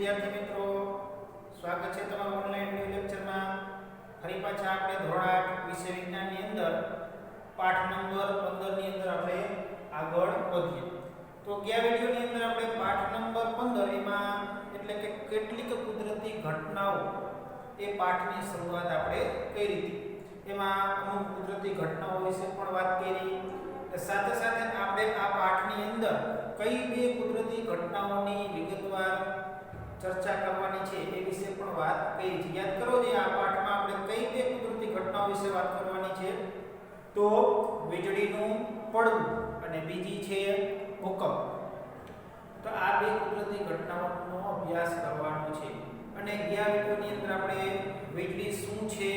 વિદ્યાર્થી મિત્રો, સ્વાગત છે તમારું ઓનલાઈન વિડિયો લેક્ચરમાં. ફરી પાછા આપણે ધોરણ 8 વિષય વિજ્ઞાનની અંદર પાઠ નંબર 15 ની અંદર આપણે આગળ વધીએ. તો ગયા વિડિયોની અંદર આપણે પાઠ નંબર 15 એમાં એટલે કે કેટલીક કુદરતી ઘટનાઓ એ પાઠની શરૂઆત આપણે કરી હતી. એમાં અમુક કુદરતી ઘટનાઓ વિશે પણ વાત કરી. સાથે સાથે આપણે આ પાઠની અંદર કઈ બે કુદરતી ઘટનાઓની વિગતવાર ચર્ચા કરવાની છે એ વિશે પણ વાત કરી છે. યાદ કરો જે આ પાઠમાં આપણે કઈ બે કુદરતી ઘટનાઓ વિશે વાત કરવાની છે. તો વીજળીનું પડવું અને બીજી છે ભૂકંપ. તો આ બે કુદરતી ઘટનાઓનો અભ્યાસ કરવાનો છે. અને ગયા વિડિયોની અંદર આપણે વીજળી શું છે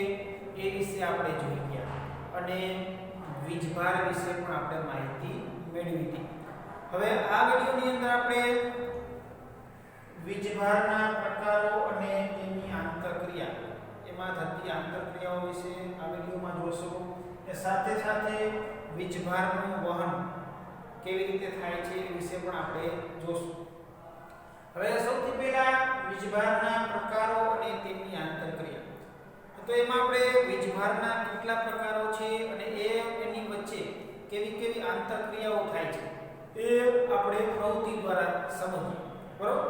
એ વિશે આપણે જોઈ ગયા અને વીજભાર વિશે પણ આપણે માહિતી મેળવી હતી. હવે આ વિડિયોની અંદર આપણે વીજભારના પ્રકારો અને તેની આંતરક્રિયા એમાં થતી આંતરક્રિયાઓ વિશે આ વિડિયોમાં જોશું. એ સાથે સાથે વીજભારનું વહન કેવી રીતે થાય છે એ વિશે પણ આપણે જોશું. હવે સૌથી પહેલા વીજભારના પ્રકારો અને તેની આંતરક્રિયા. તો એમાં આપણે વીજભારના કેટલા પ્રકારો છે અને એની વચ્ચે કેવી કેવી આંતરક્રિયાઓ થાય છે એ આપણે પ્રવૃત્તિ દ્વારા સમજીએ. બરોબર?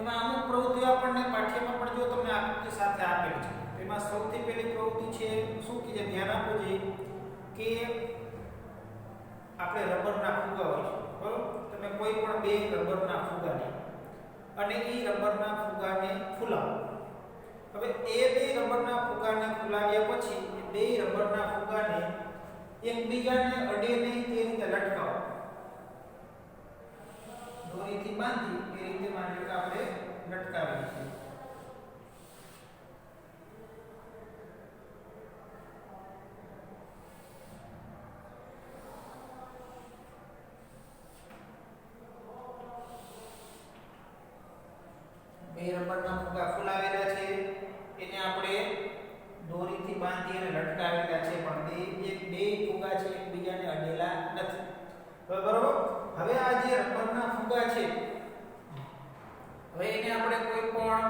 એમાં અમુક પ્રવૃત્તિઓ આપણને પાઠ્યમાં પણ જો તમને આકૃતિ સાથે આપેલી છે. એમાં સૌથી પહેલી પ્રવૃત્તિ છે શું કે જે ધ્યાન આપવું જોઈએ કે આપણે રબરના ફુગા હોય છે. બરોબર? તમે કોઈ પણ બે રબરના ફુગા લો અને એ રબરના ફુગાને ફૂલાવો. હવે એ બે રબરના ફુગાને ફૂલાવ્યા પછી એ બે રબરના ફુગાને એકબીજાને અડે નહીં તે રીતે લટકાવો. દોરીથી બાંધી એ રીતે માની લો આપણે લટકાવીએ છીએ. બે રબરના ફુગા ફૂલાવેલા છે એને આપણે દોરીથી બાંધી અને લટકાવેલા છે પણ બે ફુગા છે એકબીજાને અડેલા નથી. બરોબર? હવે આ જે રબરના ફુગા છે હવે એને આપણે કોઈ પણ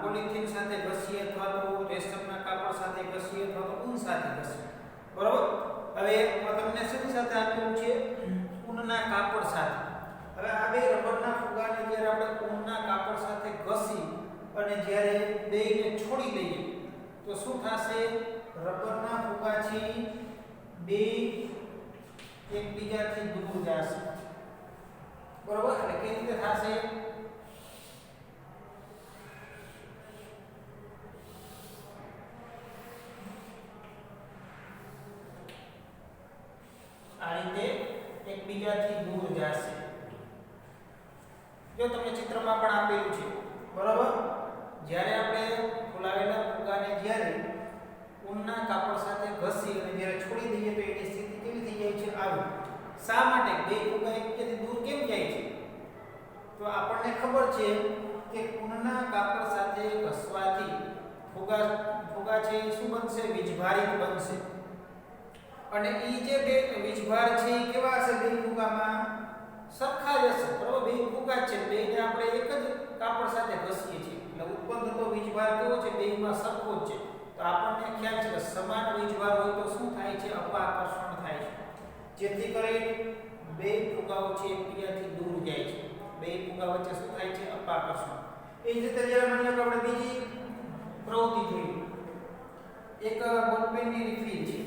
પોલિથીન સાથે ઘસીએ અથવા તો રેશમના કાપડ સાથે ઘસીએ અથવા તો ઊન સાથે ઘસીએ. બરોબર? હવે તમને શેની સાથે આપેલું છે? ઊનના કાપડ સાથે. હવે આ બે રબરના ફુગાને જ્યારે આપણે ઊનના કાપડ સાથે ઘસી અને જ્યારે બેને છોડી દઈએ તો શું થશે? રબરના ફુગા છે બે એકબીજાથી દૂર જશે. બરોબર? એટલે કેવી રીતે થશે? આ રીતે એકબીજાથી દૂર જશે. જો તમને ચિત્રમાં પણ આપેલું છે. બરોબર? જ્યારે આપણે ફૂલાવેલા ફુગાને જ્યારે ઊનના કાપડ સાથે ઘસી અને જ્યારે છોડી દઈએ તો એની સ્થિતિ કેવી થઈ જાય છે? આવી. શા માટે? બે ફુગા એકબીજાથી દૂર કેમ જાય છે? તો આપણને ખબર છે કે ઊનના કાપડ સાથે ઘસવાથી ફુગા છે એ શું બનશે? વીજભારિત બનશે. અને એ જે બે વીજભાર છે એ કેવા હશે? બે ફુગામાં સરખા જ હશે. બરોબર? બે ફુગા છે બેને આપણે એક જ કાપડ સાથે ઘસીએ છીએ એટલે ઉત્પન્ન થતો વીજભાર કેવો છે? બેમાં સરખો જ છે. તો આપણને ખ્યાલ છે કે સમાન વીજભાર હોય તો શું થાય છે? અપાકર્ષણ થાય છે. જેથી કરીને બે ફુગાઓ છે એકબીજાથી દૂર જાય છે. બે ફુગા વચ્ચે શું થાય છે? અપાકર્ષણ. એ જ રીતે જ્યારે માની લો કે આપણે બીજી પ્રવૃત્તિ જોઈએ. એક બોલપેનની રિફિલ છે.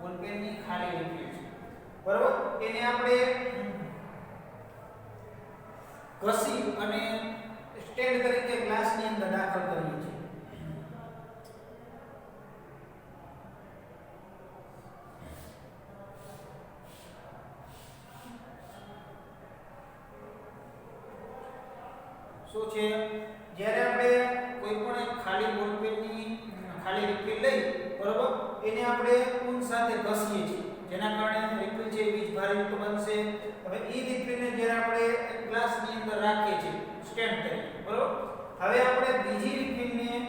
બોલપેનની ખાલી રિફિલ છે. બરોબર? એને આપણે ઘસી અને સ્ટેન્ડ તરીકે ગ્લાસની અંદર દાખલ કરીએ છીએ. શું છે? જ્યારે આપણે કોઈ પણ એક ખાલી બોલપેનની ખાલી રિફિલ લઈ, બરોબર, એને આપણે ઊન સાથે ઘસીએ છીએ જેના કારણે રિફિલ છે વીજભારયુક્ત બનશે. હવે એ રિફિલને જ્યારે આપણે એક ગ્લાસની અંદર રાખીએ છીએ સ્ટેન્ડ તરીકે, બરોબર, હવે આપણે બીજી રિફિલ લઈ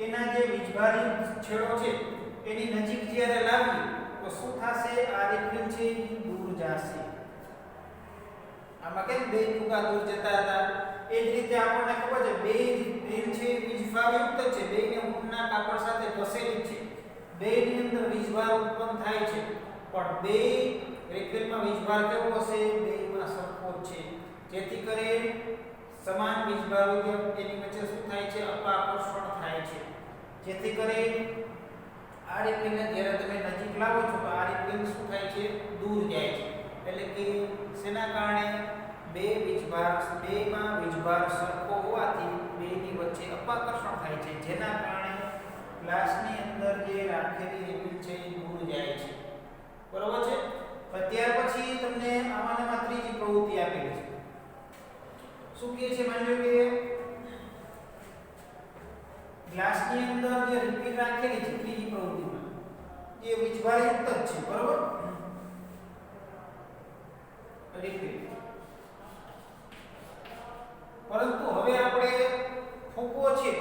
એના જે વીજભારયુક્ત છેડો છે એની નજીક જ્યારે લાવીએ તો શું થશે? આ રિફિલ છે એ દૂર જશે. આમાં કેમ બે ફુગા દૂર જતા હતા? એ જ રીતે આપણને ખબર છે બે રિફિલ છે વીજભારયુક્ત છે, બેને ઊનના કાપડ સાથે ઘસેલી છે, બેની અંદર વીજભાર ઉત્પન્ન થાય છે, પણ બે રિફિલમાં વીજભાર કેવો હશે? બેમાં સરખો છે, જેથી કરીને સમાન વીજભાર હોય તેની વચ્ચે શું થાય છે? અપાકર્ષણ થાય છે, જેથી કરીને આ રિફિલને જ્યારે તમે નજીક લાવો છો તો આ રિફિલ શું થાય છે? દૂર જાય છે. એટલે કે શેના કારણે? બેમાં વીજભાર સરખો હોવાથી બેની વચ્ચે અપાકર્ષણ થાય છે, જેના કારણે ગ્લાસની અંદર જે રાખેલી રિફિલ છે એ દૂર જાય છે. બરોબર છે? ત્યાર પછી તમને આમાંમાં ત્રીજી પ્રવૃત્તિ આપેલી છે. શું કહે છે? માની લો કે ગ્લાસની અંદર જે રિફિલ રાખેલી છે ત્રીજી પ્રવૃત્તિમાં એ વીજભારયુક્ત જ છે. બરોબર? રિફિલ. પરંતુ હવે આપણે ફૂગો છે,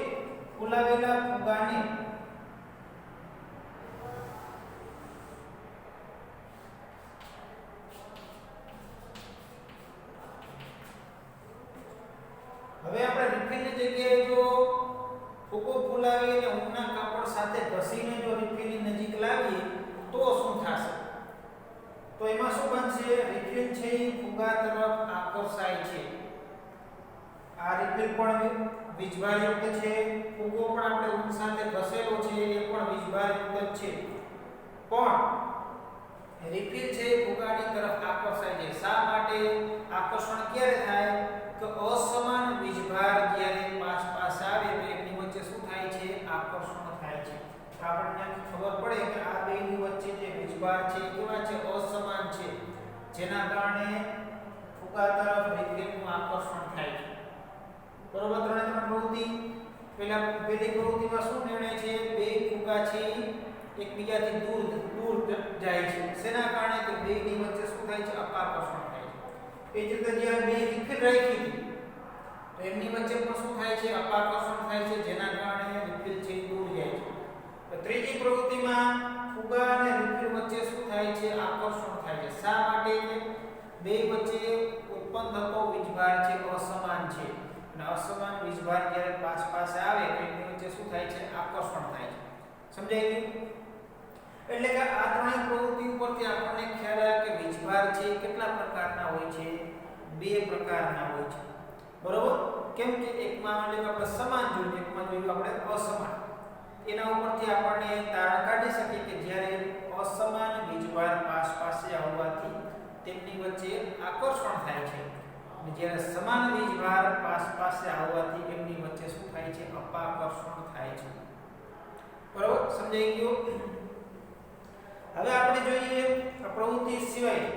ફૂલાવેલા ફુગાને રિફિલની જગ્યાએ જો ફૂગો ફૂલાવી અને ઊનના કાપડ સાથે ઘસીને જો રિફિલની નજીક લાવીએ તો શું થશે? તો એમાં શું બનશે? રિફિલ છે એ ફુગા તરફ આકર્ષાય છે. આ રિફિલ પણ વીજભારયુક્ત છે, ફુગો પણ આપણે ઊન સાથે ઘસેલો છે એ પણ વીજભારયુક્ત છે, પણ રિફિલ છે ફુગાની તરફ આકર્ષાય છે. શા માટે આકર્ષણ ક્યારે થાય? કે અસમાન વીજભાર જ્યારે પાસ આવે તો એમની વચ્ચે શું થાય છે? આકર્ષણ થાય છે. આપણને ખબર પડે કે આ બેની વચ્ચે જે વીજભાર છે કેવા છે? અસમાન છે, જેના કારણે ફુગા તરફ રિફિલનું આકર્ષણ થાય છે. બરોબર? ત્રણે પ્રવૃત્તિ. પહેલી પ્રવૃત્તિમાં શું નિર્ણય છે? બે ફુગા છે એકબીજાથી દૂર જાય છે. શેના કારણે? કે બેની વચ્ચે શું થાય છે? અપાકર્ષણ થાય છે. એ જ રીતે જ્યારે બે રિફિલ રાખી હતી તો એમની વચ્ચે પણ શું થાય છે? અપાકર્ષણ થાય છે, જેના કારણે રિફિલ છે દૂર જાય છે. તો ત્રીજી પ્રવૃત્તિમાં ફુગા અને રિફિલ વચ્ચે શું થાય છે? આકર્ષણ થાય છે. શા માટે? કે બે વચ્ચે ઉત્પન્ન થતો વીજભાર છે અસમાન છે, અને અસમાન વીજભાર જ્યારે પાસે આવે તો એમની વચ્ચે શું થાય છે? આકર્ષણ થાય છે. સમજાઈ ગયું? એટલે કે આ ત્રણેય પ્રવૃત્તિ ઉપરથી આપણને ખ્યાલ આવે કે વીજભાર છે કેટલા પ્રકારના હોય છે? બે પ્રકારના હોય છે. બરોબર? કેમ કે એકમાં આપણે સમાન જોયું, એકમાં જોયું આપણે અસમાન. એના ઉપરથી આપણને તારણ કાઢી શકીએ કે જ્યારે અસમાન વીજભાર પાસે આવવાથી તેમની વચ્ચે આકર્ષણ થાય છે, અને જ્યારે સમાન વીજભાર પાસે આવવાથી એમની વચ્ચે શું થાય છે? અપાકર્ષણ થાય છે. બરોબર? સમજાઈ ગયું? હવે આપણે જોઈએ આ પ્રવૃત્તિ સિવાય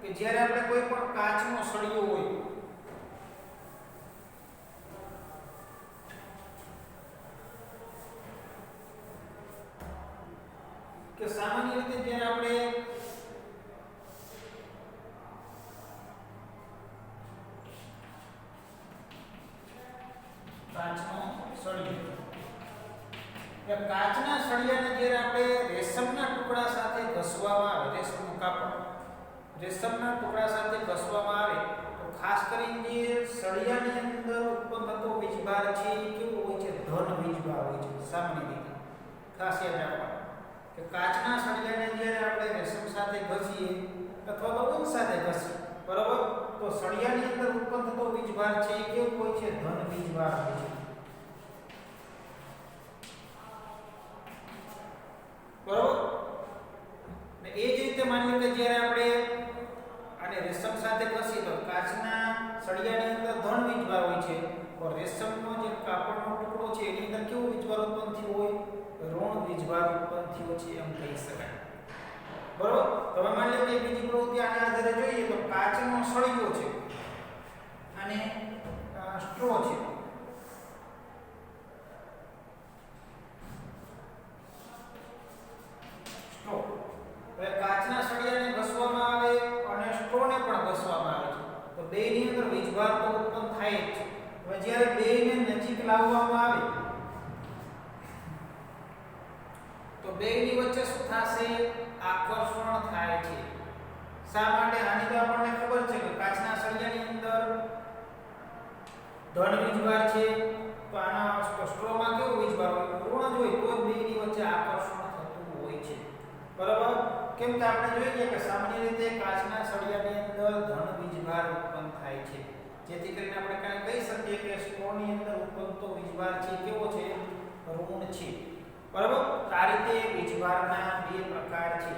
કે જ્યારે આપણે કોઈ પણ કાચનો સળિયો હોય કે સામાન્ય રીતે જ્યારે આપણે કાચનો સળિયો કે કાચના સળિયાને જ્યારે આપણે રેશમના ટુકડા સાથે ઘસવામાં આવે, રેશમનું કાપડ રેશમના ટુકડા સાથે ઘસવામાં આવે તો ખાસ કરીને જે સળિયાની અંદર ઉત્પન્ન થતો વીજભાર છે એ કેવો હોય છે? ધન વીજભાર હોય છે. સામાન્ય રીતે ખાસ યાદ રાખવાનું કે કાચના સળિયાને જ્યારે આપણે રેશમ સાથે ઘસીએ અથવા તો ઊન સાથે ઘસીએ, બરાબર, તો સળિયાની અંદર ઉત્પન્ન થતો વીજભાર છે એ કેવો હોય છે? ધન વીજભાર હોય છે. બરાબર? ને એ જ રીતે માની લો કે જ્યારે આપણે આને રેશમ સાથે ઘસીએ તો કાચના સળિયાની અંદર ધન વીજભાર હોય છે, પણ રેશમનો જે કાપડનો ટુકડો છે એની અંદર કેવો વીજભાર ઉત્પન્ન થયો હોય? ઋણ વીજભાર ઉત્પન્ન થયો છે એમ કહી શકાય. બરોબર? તમે માની લો કે બીજી પ્રવૃત્તિ આના આધારે જોઈએ તો કાચનો સળિયો છે અને સ્ટ્રો છે. સ્ટ્રો. હવે કાચના સળિયાને ઘસવામાં આવે અને સ્ટ્રોને પણ ઘસવામાં આવે છે તો બેની અંદર વીજભાર તો ઉત્પન્ન થાય જ છે. હવે જ્યારે બેને નજીક લાવવામાં આવે બેની વચ્ચે શું થશે? આકર્ષણ થાય છે. શા માટે? આની તો આપણને ખબર છે કે કાચના સળિયાની અંદર ધન વીજભાર છે, તો આના સ્ટ્રોમાં કેવો વીજભાર હોય? ઋણ જ હોય, તો જ બેની વચ્ચે આકર્ષણ થતું હોય છે. બરાબર? કેમ કે આપણે જોઈએ કે સામાન્ય રીતે કાચના સળિયાની અંદર ધન વીજભાર ઉત્પન્ન થાય છે, જેથી કરીને આપણે કહી શકીએ કે સ્ટ્રોની અંદર ઉત્પન્ન તો વીજભાર છે કેવો છે? ઋણ છે. બરાબર? આ રીતે વીજભારના બે પ્રકાર છે,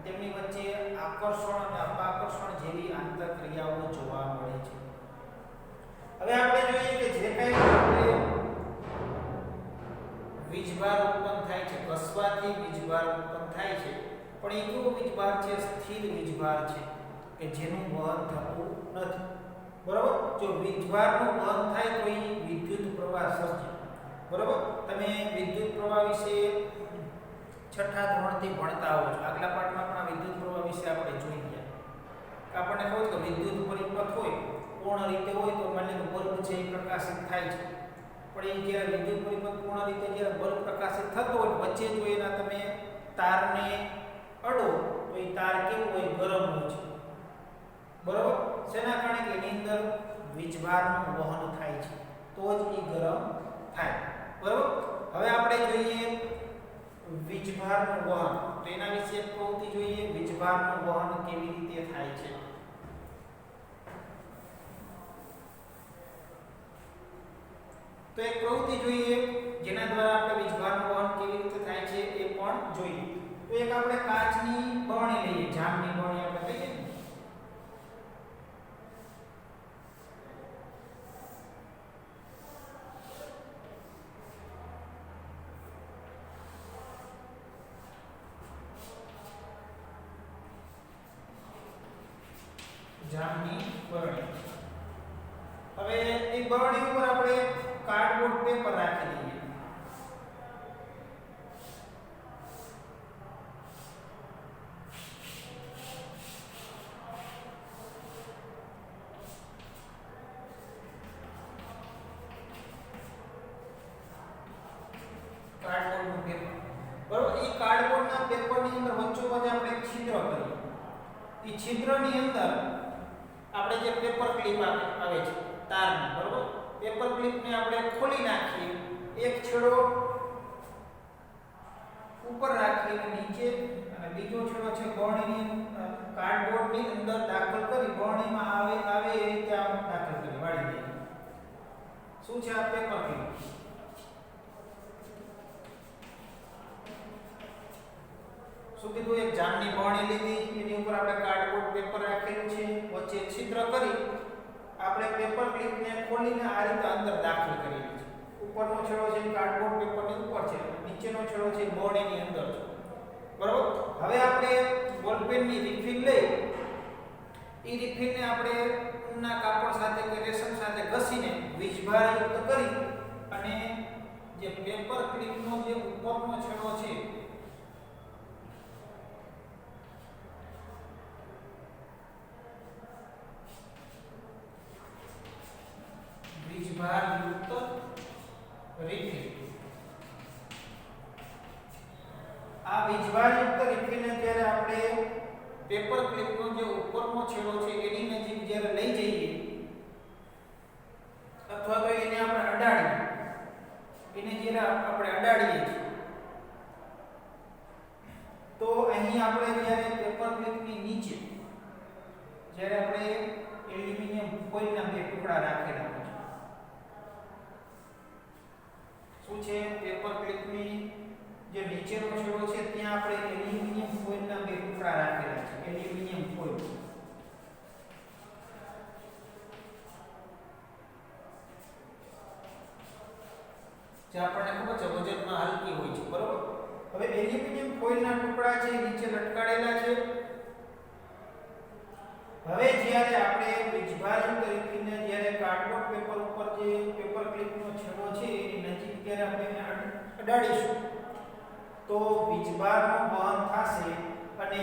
તેમની વચ્ચે આકર્ષણ અને અપાકર્ષણ જેવી આંતરક્રિયાઓ જોવા મળે છે. હવે આપણે જોઈએ કે જે કંઈ આપણે વીજભાર ઉત્પન્ન થાય છે, ઘસવાથી વીજભાર ઉત્પન્ન થાય છે, પણ એ કેવો વીજભાર છે? સ્થિર વીજભાર છે કે જેનું વહન થતું નથી. બરાબર? જો વીજભારનું વહન થાય તો એ વિદ્યુત પ્રવાહ સર્જે. બરાબર? તમે વિદ્યુત પ્રવાહ વિશે છઠ્ઠા ધોરણથી ભણતા હો છો. આગલા પાઠમાં પણ આ વિદ્યુત પ્રવાહ વિશે આપણે જોઈ ગયા. આપણને ખબર છે કે વિદ્યુત પરિપથ હોય, પૂર્ણ રીતે હોય તો માની લો બલ્બ છે એ પ્રકાશિત થાય છે, પણ એ જ્યારે વિદ્યુત પરિપથ પૂર્ણ રીતે જ્યારે બલ્બ પ્રકાશિત થતો હોય, વચ્ચે જો એના તમે તારને અડો તો એ તાર કેવું હોય? ગરમ હોય છે. બરાબર? શેના કારણે? કે એની અંદર વીજભારનું વહન થાય છે, તો જ એ ગરમ થાય. બરાબર? હવે આપણે જોઈએ વીજભારનું વહન. તો એના વિશે એક પ્રવૃત્તિ જોઈએ, વીજભારનું વહન કેવી રીતે થાય છે. તો એક પ્રવૃત્તિ જોઈએ જેના દ્વારા આપણે વીજભારનું વહન કેવી રીતે થાય છે એ પણ જોઈએ. તો એક આપણે કાચની બરણી લઈએ, જામની બરણી આપણે કહીએ ને. જામની બરણી. હવે એ બરણી ઉપર આપણે કાર્ડબોર્ડ પેપર રાખી દઈએ. કાર્ડબોર્ડનું પેપર. બરોબર? એ કાર્ડબોર્ડના પેપરની અંદર વચ્ચોવચ્ચ આપણે એક છિદ્ર કરીએ. એ છિદ્રની અંદર આપણે જે પેપર ક્લિપ આવે છે તારની, બરોબર? પેપર ક્લિપને આપણે ખોલી નાખીએ, એક છેડો ઉપર રાખીએ અને નીચે, અને બીજો છેડો છે બરણીની કાર્ડબોર્ડની અંદર દાખલ કરી, બરણીમાં આવે એ રીતે આમ દાખલ કરી વાળી દઈએ. શું છે આ? Paper clip. શું કીધું? એક જામની બરણી લીધી, એની ઉપર આપણે કાર્ડબોર્ડ પેપર રાખેલું છે, વચ્ચે છિદ્ર કરી આપણે પેપર ક્લિપને ખોલીને આ રીતે અંદર દાખલ કરી છે. ઉપરનો છેડો છે કાર્ડબોર્ડ પેપરની ઉપર છે, નીચેનો છેડો છે બરણીની અંદર છે. બરાબર? હવે આપણે બોલપેનની રિફિલ લઈ, એ રિફિલને આપણે ઊનના કાપડ સાથે કે રેશમ સાથે ઘસીને વીજભારયુક્ત કરી અને જે પેપર ક્લિપનો જે ઉપરનો છેડો છે વીજભારયુક્ત રિફિલ, આ વીજભારયુક્ત રિફિલને જ્યારે આપણે પેપર ક્લિપનો જે ઉપરનો છેડો છે એની નજીક જ્યારે લઈ જઈએ અથવા તો એને આપણે અડાડીએ, એને જ્યારે આપણે અડાડીએ છીએ તો અહીં આપણે જ્યારે પેપર ક્લિપની નીચે જ્યારે આપણે એલ્યુમિનિયમ ફોઇલના બે ટુકડા રાખેલા છે. શું છે? પેપર ક્લિપની જે નીચેનો છેડો છે ત્યાં આપણે એલ્યુમિનિયમ ફોઇલના બે ટુકડા રાખેલા છે. એલ્યુમિનિયમ ફોઇલ જે આપણને ખબર છે વજનમાં હલકી હોય છે. બરોબર? હવે એલ્યુમિનિયમ ફોઇલના ટુકડા છે નીચે લટકાડેલા છે. હવે જ્યારે આપણે વીજભારયુક્ત રિફિલને જ્યારે કાર્ડબોર્ડ પેપર ઉપર જે પેપર ક્લિપનો છેડો છે એની નજીક જ્યારે આપણે એને અડાડીશું તો વીજભારનું વહન થશે અને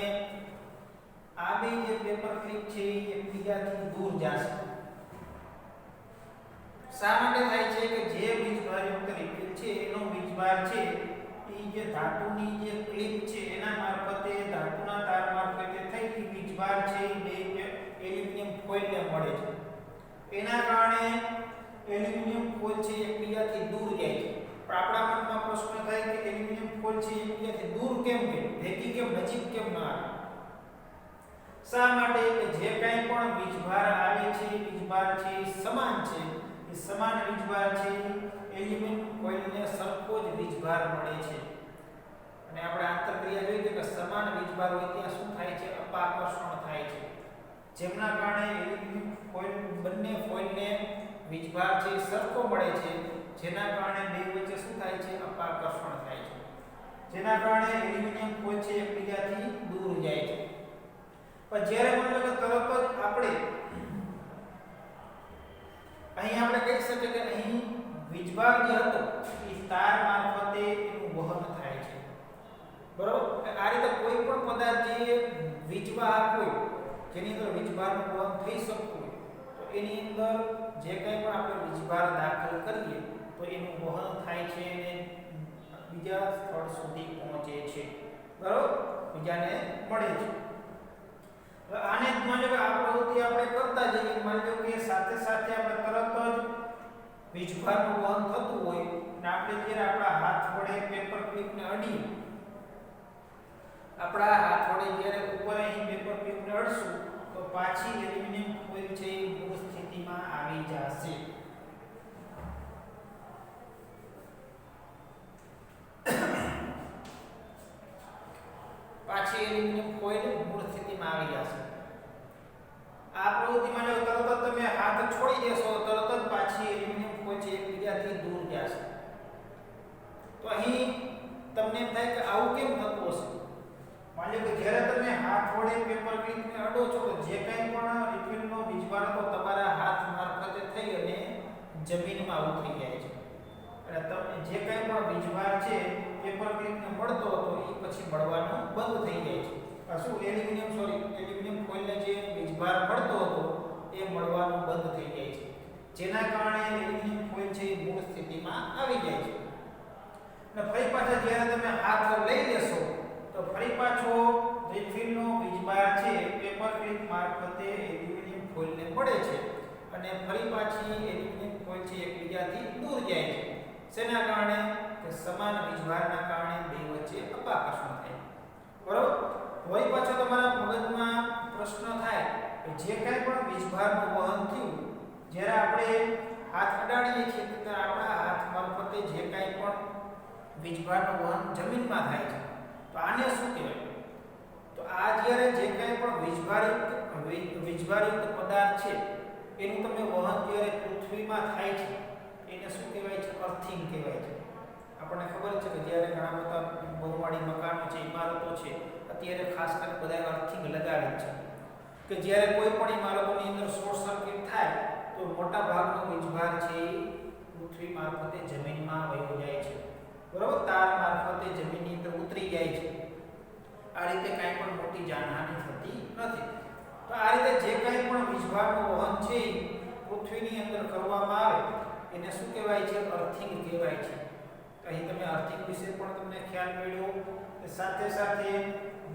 આ બે જે પેપર ક્લિપ છે એ એકબીજાથી દૂર જશે. શા માટે થાય છે? કે જે વીજભારયુક્ત રિફિલ છે એનો વીજભાર છે એ જે ધાતુની જે ક્લિપ છે એના મારફતે ધાતુના તાર મારફતે થઈને વીજભાર છે બે એલ્યુમિનિયમ ફોઇલને મળે છે. એના કારણે એલ્યુમિનિયમ ફોઇલ છે એકબીજાથી દૂર જાય છે. પણ આપણા મનમાં પ્રશ્ન થાય કે એલ્યુમિનિયમ ફોઇલ છે એકબીજાથી દૂર કેમ ગઈ, ભેગી કેમ નજીક કેમ ન આવી? શા માટે? કે જે કંઈ પણ વીજભાર આવે છે, વીજભાર છે સમાન છે, એ સમાન વીજભાર છે એલ્યુમિનિયમ ફોઇલને સરખો જ વીજભાર મળે છે. અને આપણે આંતરક્રિયા જોઈ કે સમાન વીજભાર હોય ત્યાં શું થાય છે? અપાકર્ષણ થાય છે. જેમના કારણે એલ્યુમિનિયમ ફોઇલ બંને ફોઇલને વીજભાર છે સરખો મળે છે, જેના કારણે બે વચ્ચે શું થાય છે? અપાકર્ષણ થાય છે. જેના કારણે એલ્યુમિનિયમ ફોઇલ છે એકબીજાથી દૂર જાય છે. પણ જ્યારે માનો કે તરત જ આપણે અહીં આપણે કહી શકીએ કે અહીં વીજભાર જે હતો એ તાર મારફતે એનું વહન થાય છે. બરોબર? આ રીતે કોઈ પણ પદાર્થ જે વીજવાહક હોય, જેની અંદર વીજભારનું વહન થઈ શકતું હોય, તો એની અંદર જે કંઈ પણ આપણે વીજભાર દાખલ કરીએ તો એનું વહન થાય છે અને બીજા સ્થળ સુધી પહોંચે છે. બરોબર? બીજાને મળે છે. આને જ માનો કે આ પ્રવૃત્તિ આપણે કરતા જઈએ, માની લો કે સાથે સાથે આપણે તરત જ વીજભારનું વહન થતું હોય અને આપણે જ્યારે આપણા હાથ વડે પેપર ક્લિપને અડીએ, આપણા હાથ વડે જ્યારે ઉપર અહીં પેપર ક્લિપને અડશું તો પાછી એલ્યુમિનિયમ ફોઇલ છે એ મૂળ સ્થિતિમાં આવી જશે. પાછી એલ્યુમિનિયમ ફોઇલ મૂળ સ્થિતિમાં આવી જશે. આ પ્રવૃત્તિમાં જો તરત જ તમે હાથ છોડી દેશો, તરત જ પાછી એલ્યુમિનિયમ ફોઇલ છે એકબીજાથી દૂર જશે. તો અહીં તમને એમ થાય કે આવું કેમ થતું હશે? માની લો કે જ્યારે તમે હાથ વડે પેપર ક્લિપને અડો છો તો જે કંઈ પણ લિક્વિડનો વીજભાર હતો તમારા હાથ મારફતે થઈ અને જમીનમાં ઉતરી જાય છે. અને તમે જે કંઈ પણ વીજભાર છે પેપર ક્લિપને મળતો હતો એ પછી મળવાનું બંધ થઈ જાય છે. આ શું? એલ્યુમિનિયમ ફોઇલને જે વીજભાર મળતો હતો એ મળવાનું બંધ થઈ જાય છે. જેના કારણે એલ્યુમિનિયમ ફોઇલ છે એ મૂળ સ્થિતિમાં આવી જાય છે. અને ફરી પાછા જ્યારે તમે હાથ લઈ લેશો તો ફરી પાછો રિફિલનો વીજભાર છે પેપર ક્લિપ મારફતે એલ્યુમિનિયમ ફોઇલને મળે છે અને ફરી પાછી એલ્યુમિનિયમ ફોઇલ છે એકબીજાથી દૂર જાય છે. શેના કારણે? કે સમાન વીજભારના કારણે બે વચ્ચે અપાકર્ષણ થાય. બરોબર? વળી પાછો તમારા મગજમાં પ્રશ્ન થાય કે જે કંઈ પણ વીજભારનું વહન થયું, જ્યારે આપણે હાથ અડાડીએ છીએ ત્યારે આપણા હાથ મારફતે જે કંઈ પણ વીજભારનું વહન જમીનમાં થાય છે, તો આને શું કહેવાય? તો આ જ્યારે જે કંઈ પણ વીજભારયુક્ત પદાર્થ છે એનું તમે વહન જ્યારે પૃથ્વીમાં થાય છે એને શું કહેવાય છે? અર્થિંગ કહેવાય છે. આપણને ખબર છે કે જ્યારે ઘણા બધા બહુમાળી મકાનો છે, ઇમારતો છે, અત્યારે ખાસ કરીને બધા અર્થિંગ લગાવે છે કે જ્યારે કોઈ પણ ઇમારતોની અંદર શોર્ટ સર્કિટ થાય તો મોટા ભાગનો વીજભાર છે એ પૃથ્વી મારફતે જમીનમાં વહી જાય છે. બરોબર? તાર મારફતે જમીનની અંદર ઉતરી જાય છે. આ રીતે કાંઈ પણ મોટી જાનહાનિ થતી નથી. તો આ રીતે જે કંઈ પણ વીજભારનું વહન છે પૃથ્વીની અંદર કરવામાં આવે એને શું કહેવાય છે? અર્થિંગ કહેવાય છે. અહીં તમે અર્થિંગ વિશે પણ તમને ખ્યાલ મળ્યો. સાથે સાથે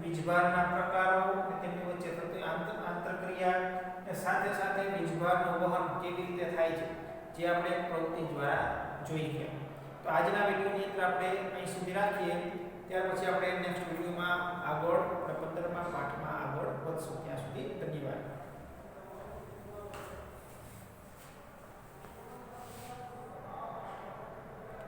વીજભારના પ્રકારો, તેમની વચ્ચે થતી આંતરક્રિયા અને સાથે સાથે વીજભારનું વહન કેવી રીતે થાય છે જે આપણે પ્રવૃત્તિ દ્વારા જોઈ ગયા. તો આજના વિડીયોની અંદર આપણે અહીં સુધી રાખીએ. ત્યાર પછી આપણે નેક્સ્ટ વિડીયો